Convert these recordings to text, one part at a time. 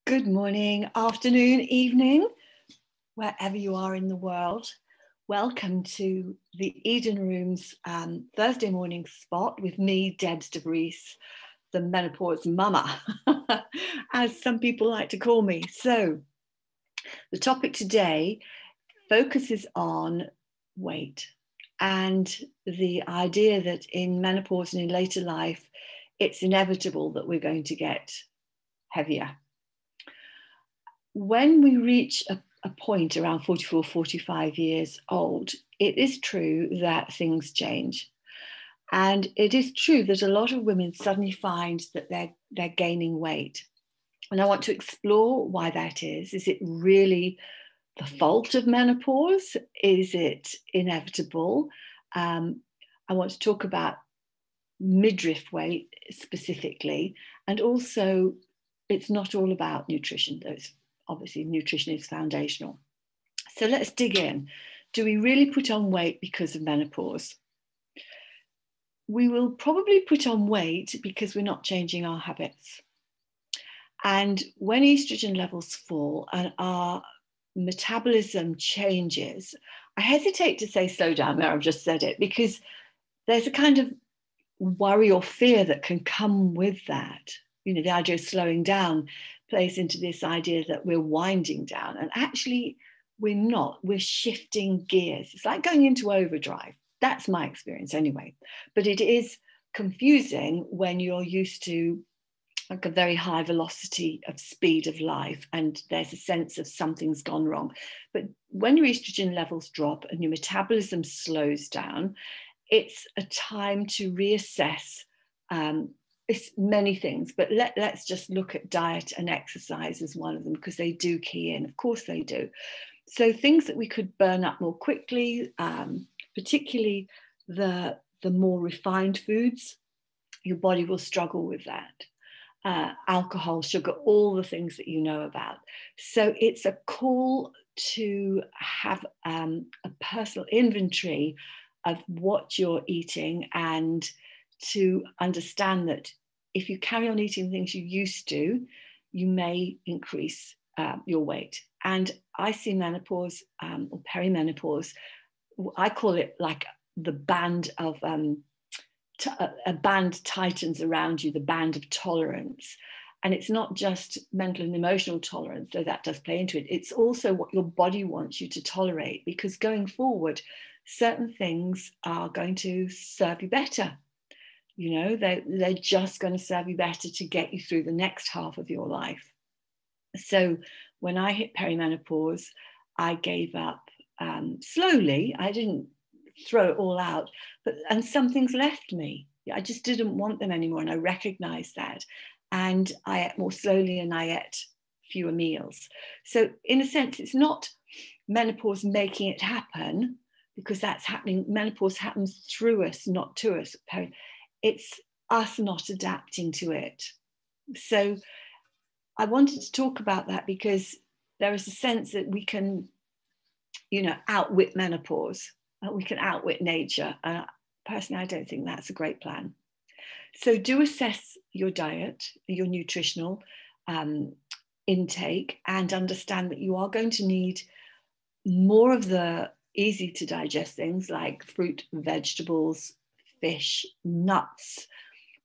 Good morning, afternoon, evening, wherever you are in the world. Welcome to the Eden Rooms Thursday morning spot with me, Debs de Vries, the menopause mama, as some people like to call me. So the topic today focuses on weight and the idea that in menopause and in later life, it's inevitable that we're going to get heavier. When we reach a point around 44, 45 years old, it is true that things change. And it is true that a lot of women suddenly find that they're gaining weight. And I want to explore why that is. Is it really the fault of menopause? Is it inevitable? I want to talk about midriff weight specifically. And also, it's not all about nutrition, though it's obviously nutrition is foundational. So let's dig in. Do we really put on weight because of menopause? We will probably put on weight because we're not changing our habits. And when estrogen levels fall and our metabolism changes, I hesitate to say slow down there, I've just said it, because there's a kind of worry or fear that can come with that. You know, the idea of slowing down plays into this idea that we're winding down, and actually we're not. We're shifting gears. It's like going into overdrive. That's my experience anyway. But it is confusing when you're used to like a very high velocity of speed of life and there's a sense of something's gone wrong. But when your estrogen levels drop and your metabolism slows down, it's a time to reassess it's many things, but let's just look at diet and exercise as one of them because they do key in. Of course they do. So things that we could burn up more quickly, particularly the more refined foods, your body will struggle with that. Alcohol, sugar, all the things that you know about. So it's a call to have a personal inventory of what you're eating and to understand that if you carry on eating things you used to, you may increase your weight. And I see menopause or perimenopause, I call it like the band of, a band tightens around you, the band of tolerance. And it's not just mental and emotional tolerance, though that does play into it. It's also what your body wants you to tolerate, because going forward, certain things are going to serve you better. You know, they're just going to serve you better to get you through the next half of your life. So when I hit perimenopause, I gave up slowly. I didn't throw it all out, and some things left me. I just didn't want them anymore, and I recognized that. And I ate more slowly and I ate fewer meals. So in a sense, it's not menopause making it happen, because that's happening. Menopause happens through us, not to us. It's us not adapting to it. So I wanted to talk about that because there is a sense that we can, outwit menopause. We can outwit nature. Personally, I don't think that's a great plan. So do assess your diet, your nutritional intake, and understand that you are going to need more of the easy to digest things like fruit, vegetables, fish, nuts,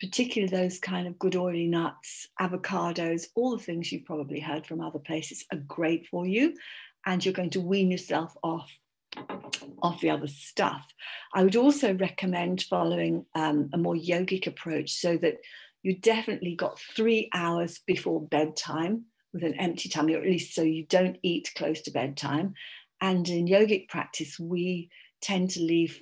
particularly those kind of good oily nuts, avocados, all the things you've probably heard from other places are great for you. And you're going to wean yourself off the other stuff. I would also recommend following a more yogic approach, so that you definitely got 3 hours before bedtime with an empty tummy, or at least so you don't eat close to bedtime. And in yogic practice, we tend to leave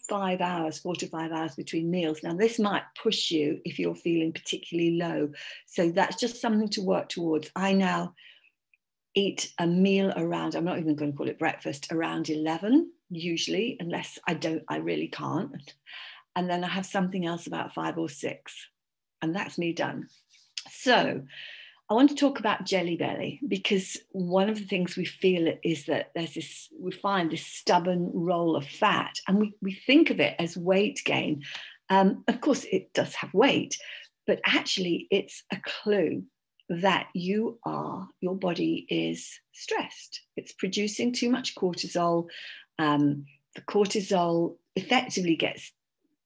4 to 5 hours between meals. Now, this might push you if you're feeling particularly low. So that's just something to work towards. I now eat a meal around, I'm not even going to call it breakfast, around 11, usually, unless I really can't. And then I have something else about 5 or 6, and that's me done. So I want to talk about jelly belly, because one of the things we feel is that we find this stubborn roll of fat, and we think of it as weight gain. Of course, it does have weight, but actually it's a clue that your body is stressed. It's producing too much cortisol. The cortisol effectively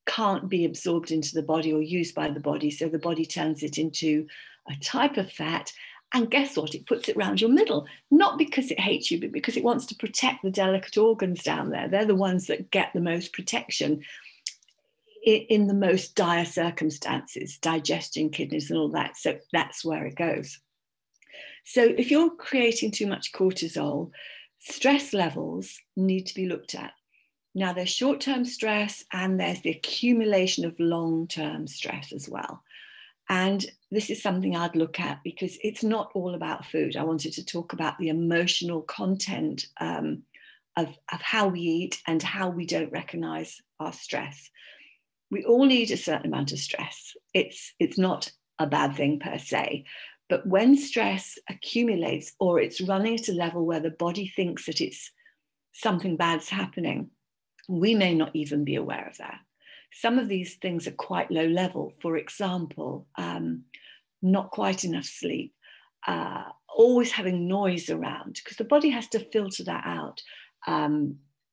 can't be absorbed into the body or used by the body. So the body turns it into a type of fat. And guess what? It puts it around your middle, not because it hates you, but because it wants to protect the delicate organs down there. They're the ones that get the most protection in the most dire circumstances, digestion, kidneys, and all that. So that's where it goes. So if you're creating too much cortisol, stress levels need to be looked at. Now, there's short-term stress and there's the accumulation of long-term stress as well. And this is something I'd look at because it's not all about food. I wanted to talk about the emotional content of how we eat and how we don't recognize our stress. We all need a certain amount of stress. It's not a bad thing per se. But when stress accumulates or it's running at a level where the body thinks that it's something bad's happening, we may not even be aware of that. Some of these things are quite low level. For example, not quite enough sleep, always having noise around, because the body has to filter that out.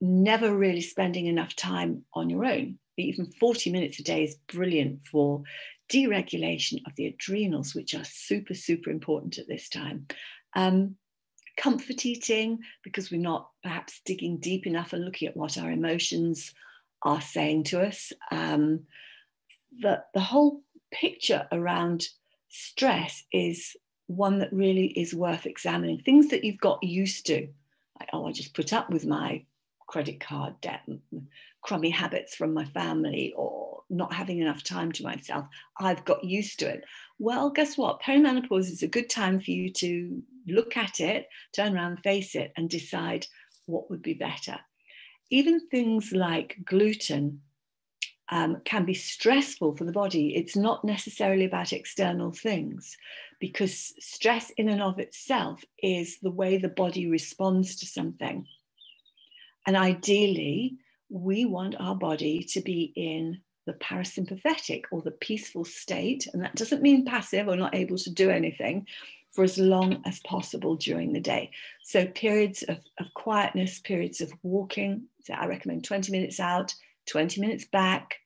Never really spending enough time on your own. Even 40 minutes a day is brilliant for deregulation of the adrenals, which are super, super important at this time. Comfort eating, because we're not perhaps digging deep enough and looking at what our emotions are saying to us. The whole picture around stress is one that really is worth examining. Things that you've got used to, like, oh, I just put up with my credit card debt, crummy habits from my family, or not having enough time to myself. I've got used to it. Well, guess what? Perimenopause is a good time for you to look at it, turn around, face it, and decide what would be better. Even things like gluten can be stressful for the body. It's not necessarily about external things, because stress in and of itself is the way the body responds to something. And ideally, we want our body to be in the parasympathetic or the peaceful state. And that doesn't mean passive or not able to do anything, for as long as possible during the day. So periods of quietness, periods of walking. So I recommend 20 minutes out, 20 minutes back.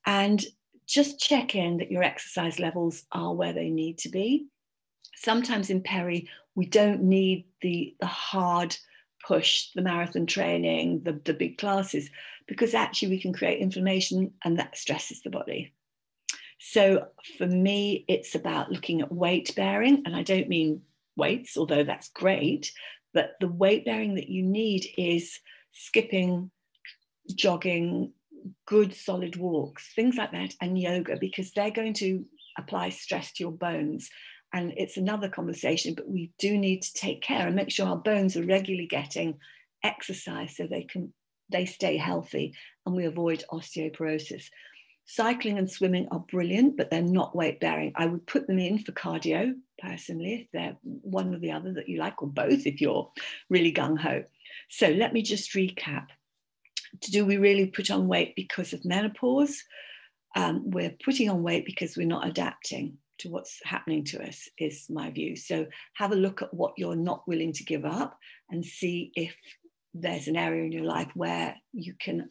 And just check in that your exercise levels are where they need to be. Sometimes in peri, we don't need the hard push, the marathon training, the big classes, because actually we can create inflammation and that stresses the body. So for me, it's about looking at weight bearing, and I don't mean weights, although that's great, but the weight bearing that you need is skipping, jogging, good solid walks, things like that, and yoga, because they're going to apply stress to your bones. And it's another conversation, but we do need to take care and make sure our bones are regularly getting exercise so they stay healthy and we avoid osteoporosis. Cycling and swimming are brilliant, but they're not weight bearing. I would put them in for cardio personally, if they're one or the other that you like, or both if you're really gung-ho. So let me just recap. Do we really put on weight because of menopause? We're putting on weight because we're not adapting to what's happening to us, is my view. So have a look at what you're not willing to give up and see if there's an area in your life where you can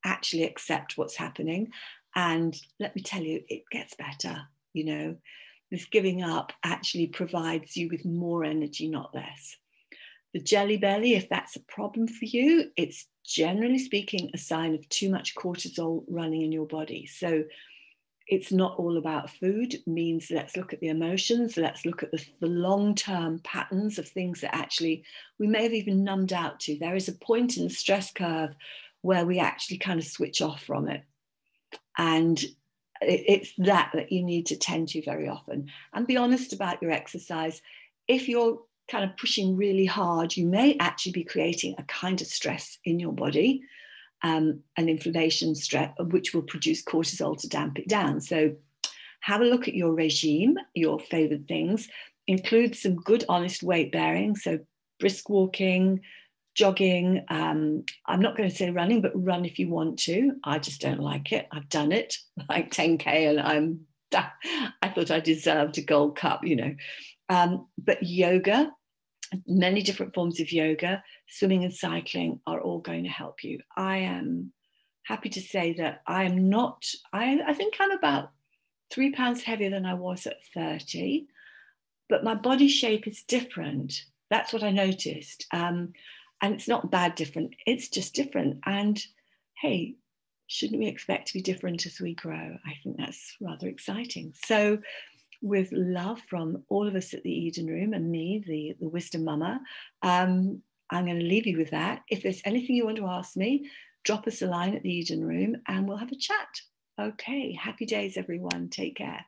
actually accept what's happening. And let me tell you, it gets better. You know, this giving up actually provides you with more energy, not less. The jelly belly, if that's a problem for you, it's generally speaking a sign of too much cortisol running in your body. So it's not all about food. It means let's look at the emotions. Let's look at the long-term patterns of things that actually we may have even numbed out to. There is a point in the stress curve where we actually kind of switch off from it. And it's that you need to tend to very often. And be honest about your exercise. If you're kind of pushing really hard, you may actually be creating a kind of stress in your body. An inflammation stress, which will produce cortisol to damp it down. So have a look at your regime, your favorite things, include some good, honest weight bearing. So brisk walking, jogging. I'm not going to say running, but run if you want to. I just don't like it. I've done it like 10K and I'm I thought I deserved a gold cup, you know. But yoga, many different forms of yoga, swimming and cycling are all going to help you. I am happy to say that I am not, I think I'm about 3 pounds heavier than I was at 30, but my body shape is different. That's what I noticed. And it's not bad different, it's just different. And hey, shouldn't we expect to be different as we grow? I think that's rather exciting. So with love from all of us at the Eden Room and me, the Wisdom Mama, I'm going to leave you with that. If there's anything you want to ask me, drop us a line at the Eden Room and we'll have a chat. Okay, happy days, everyone. Take care.